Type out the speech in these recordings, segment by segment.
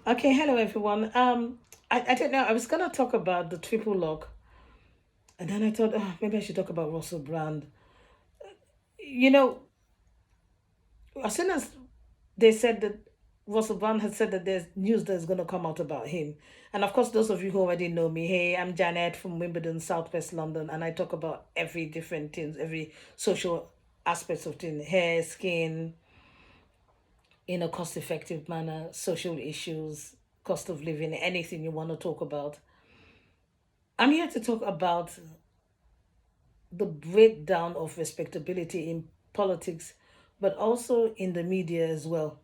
Okay, hello everyone. I don't know. I was gonna talk about the triple lock, and then I thought, oh, maybe I should talk about Russell Brand. You know, as soon as they said that Russell Brand had said that there's news that's gonna come out about him, and of course, those of you who already know me, hey, I'm Janet from Wimbledon, Southwest London, and I talk about every different things, every social aspects of things, hair, skin, in a cost-effective manner, social issues, cost of living, anything you want to talk about. I'm here to talk about the breakdown of respectability in politics, but also in the media as well,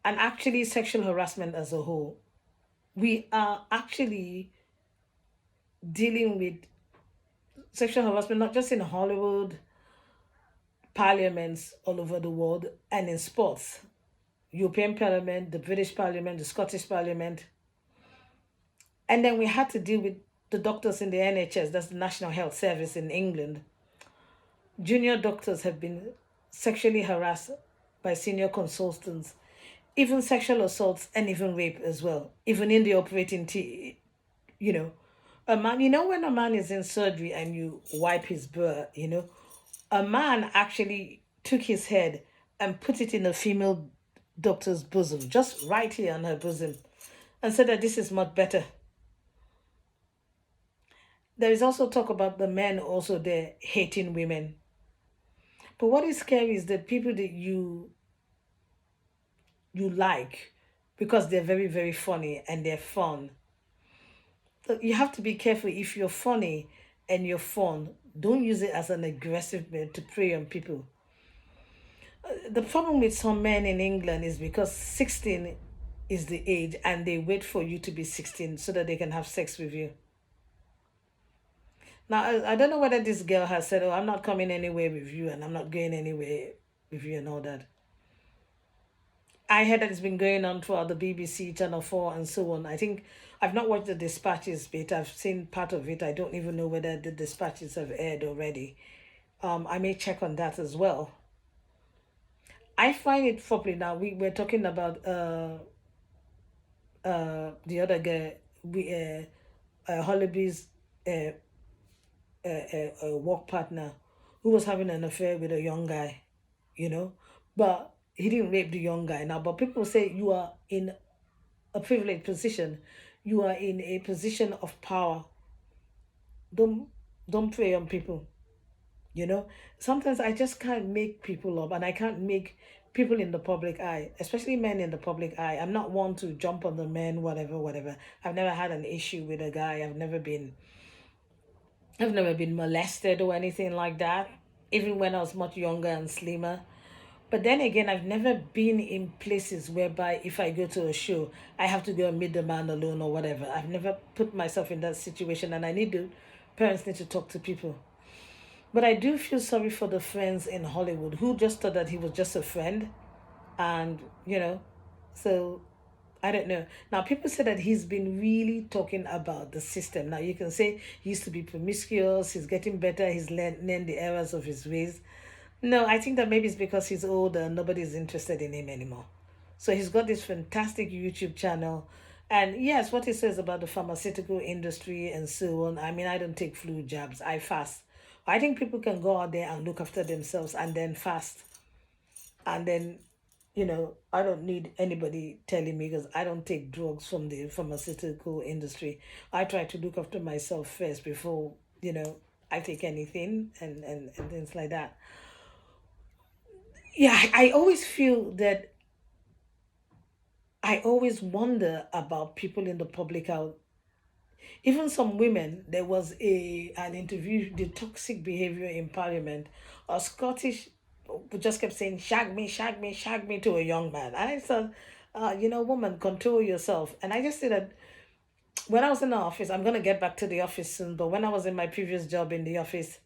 and actually sexual harassment as a whole. We are actually dealing with sexual harassment not just in Hollywood, parliaments all over the world, and in sports. European Parliament, the British Parliament, the Scottish Parliament, and then we had to deal with the doctors in the NHS, that's the National Health Service in England. Junior doctors have been sexually harassed by senior consultants, even sexual assaults and even rape as well, even in the you know. A man, when a man is in surgery and you wipe his butt, a man actually took his head and put it in a female doctor's bosom, just right here on her bosom, and said that this is much better. There is also talk about the men also there hating women. But what is scary is the people that you like because they're very, very funny and they're fun. So you have to be careful if you're funny and you're fun. Don't use it as an aggressive way to prey on people. The problem with some men in England is because 16 is the age and they wait for you to be 16 so that they can have sex with you. Now, I don't know whether this girl has said, oh, I'm not coming anywhere with you and I'm not going anywhere with you and all that. I heard that it's been going on throughout the BBC, Channel 4, and so on. I think I've not watched the dispatches bit. I've seen part of it. I don't even know whether the dispatches have aired already. I may check on that as well. I find it probably now. We were talking about the other guy, Hollybee's uh, work partner who was having an affair with a young guy, you know, but he didn't rape the young guy now. But people say you are in a privileged position, you are in a position of power. Don't don't prey on people. You know, sometimes I just can't make people up, and I can't make people in the public eye, especially men in the public eye. I'm not one to jump on the men, whatever, whatever. I've never had an issue with a guy. I've never been molested or anything like that, even when I was much younger and slimmer. But then again, I've never been in places whereby if I go to a show, I have to go and meet the man alone or whatever. I've never put myself in that situation, and parents need to talk to people. But I do feel sorry for the friends in Hollywood who just thought that he was just a friend, and so I don't know. Now, people say that he's been really talking about the system. Now, you can say he used to be promiscuous, he's getting better, he's learned the errors of his ways. No, I think that maybe it's because he's older and nobody's interested in him anymore. So he's got this fantastic YouTube channel. And yes, what he says about the pharmaceutical industry and so on. I mean, I don't take flu jabs, I fast. I think people can go out there and look after themselves and then fast and then I don't need anybody telling me because I don't take drugs from the pharmaceutical industry. I try to look after myself first before I take anything and things like that. Yeah, I always feel that I always wonder about people in the public out. Even some women, there was an interview, the toxic behavior in parliament. A Scottish just kept saying, shag me, shag me, shag me to a young man. And I said, woman, control yourself. And I just said that when I was in the office, I'm going to get back to the office soon, but when I was in my previous job in the office,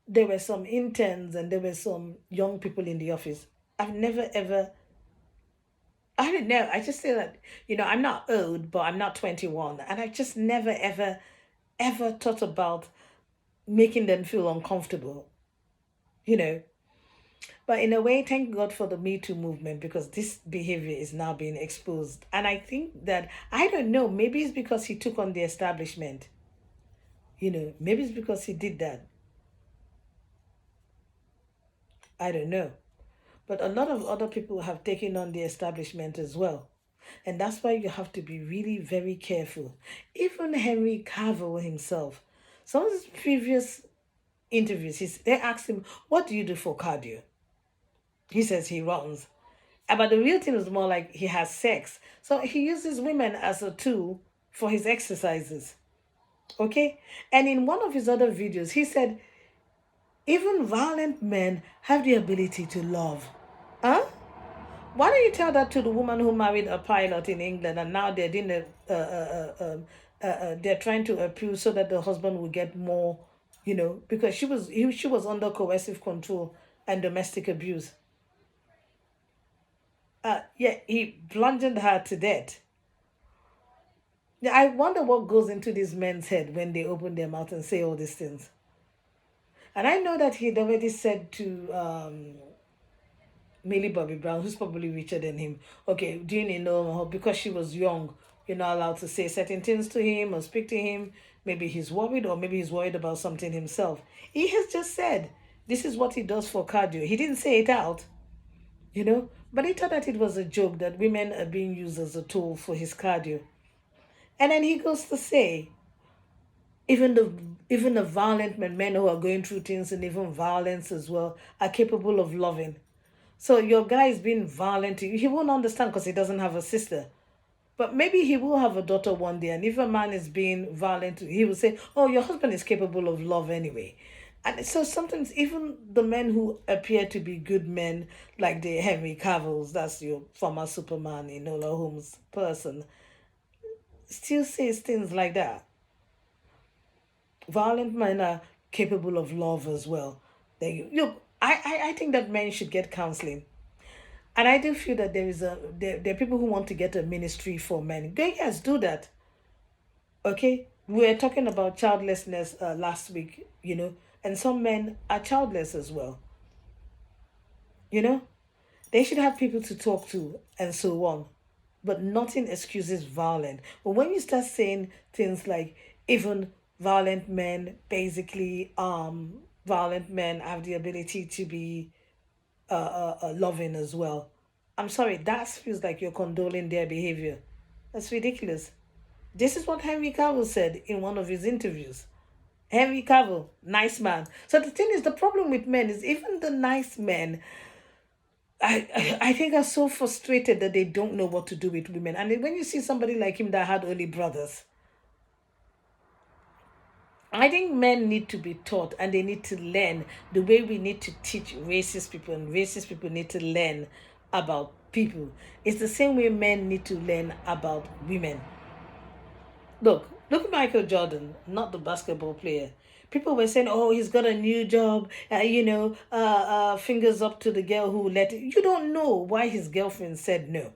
there were some interns and there were some young people in the office. I've never ever I don't know. I just feel that, I'm not old, but I'm not 21. And I just never, ever, ever thought about making them feel uncomfortable, you know. But in a way, thank God for the Me Too movement because this behavior is now being exposed. And I think that, I don't know, maybe it's because he took on the establishment. Maybe it's because he did that. I don't know. But a lot of other people have taken on the establishment as well. And that's why you have to be really very careful. Even Henry Cavill himself, some of his previous interviews, they asked him, "What do you do for cardio?" He says he runs. But the real thing is more like he has sex. So he uses women as a tool for his exercises. Okay? And in one of his other videos, he said, even violent men have the ability to love. Huh? Why don't you tell that to the woman who married a pilot in England and now they're doing they're trying to appeal so that the husband will get more, because she was under coercive control and domestic abuse. Yeah, he bludgeoned her to death. Yeah, I wonder what goes into these men's head when they open their mouth and say all these things. And I know that he'd already said to Millie Bobby Brown, who's probably richer than him, okay, do you know, because she was young, you're not allowed to say certain things to him or speak to him. Maybe he's worried, or maybe he's worried about something himself. He has just said, this is what he does for cardio. He didn't say it out, but he thought that it was a joke that women are being used as a tool for his cardio. And then he goes to say, even the violent men who are going through things and even violence as well are capable of loving. So your guy is being violent to you. He won't understand because he doesn't have a sister. But maybe he will have a daughter one day, and if a man is being violent, he will say, "Oh, your husband is capable of love anyway." And so sometimes even the men who appear to be good men, like the Henry Cavills, that's your former Superman, Enola Holmes person, still says things like that. Violent men are capable of love as well. Look, I think that men should get counseling. And I do feel that there are people who want to get a ministry for men. Go, yes, do that. Okay? We were talking about childlessness last week, and some men are childless as well. You know? They should have people to talk to and so on. But nothing excuses violence. But when you start saying things like even violent men have the ability to be loving as well. I'm sorry, that feels like you're condoling their behavior. That's ridiculous. This is what Henry Cavill said in one of his interviews. Henry Cavill, nice man. So the thing is, the problem with men is even the nice men, I think are so frustrated that they don't know what to do with women. And when you see somebody like him that had only brothers, I think men need to be taught and they need to learn the way we need to teach racist people, and racist people need to learn about people. It's the same way men need to learn about women. Look at Michael Jordan, not the basketball player. People were saying, "Oh, he's got a new job. Fingers up to the girl who let it." You don't know why his girlfriend said no.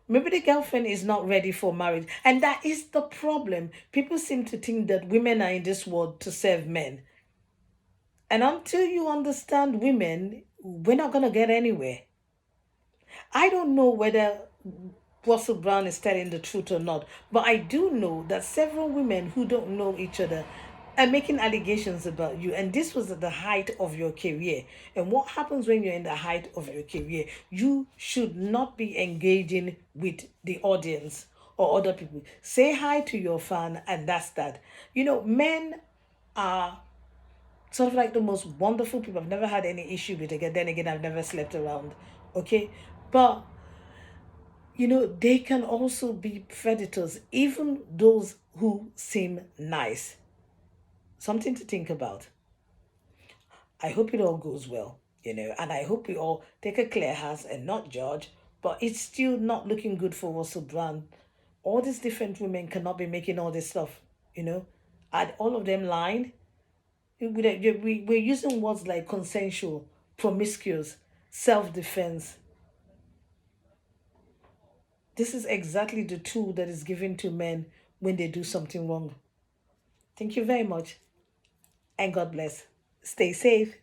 Maybe the girlfriend is not ready for marriage. And that is the problem. People seem to think that women are in this world to serve men. And until you understand women, we're not going to get anywhere. I don't know whether Russell Brown is telling the truth or not, but I do know that several women who don't know each other are making allegations about you, and this was at the height of your career. And what happens when you're in the height of your career? You should not be engaging with the audience or other people. Say hi to your fan, and that's that. Men are sort of like the most wonderful people. I've never had any issue with it. Then again, I've never slept around. Okay, but they can also be predators, even those who seem nice. Something to think about. I hope it all goes well, and I hope we all take a clear house and not judge, but it's still not looking good for Russell Brand. All these different women cannot be making all this stuff, Are all of them lying? We're using words like consensual, promiscuous, self defense. This is exactly the tool that is given to men when they do something wrong. Thank you very much, and God bless. Stay safe.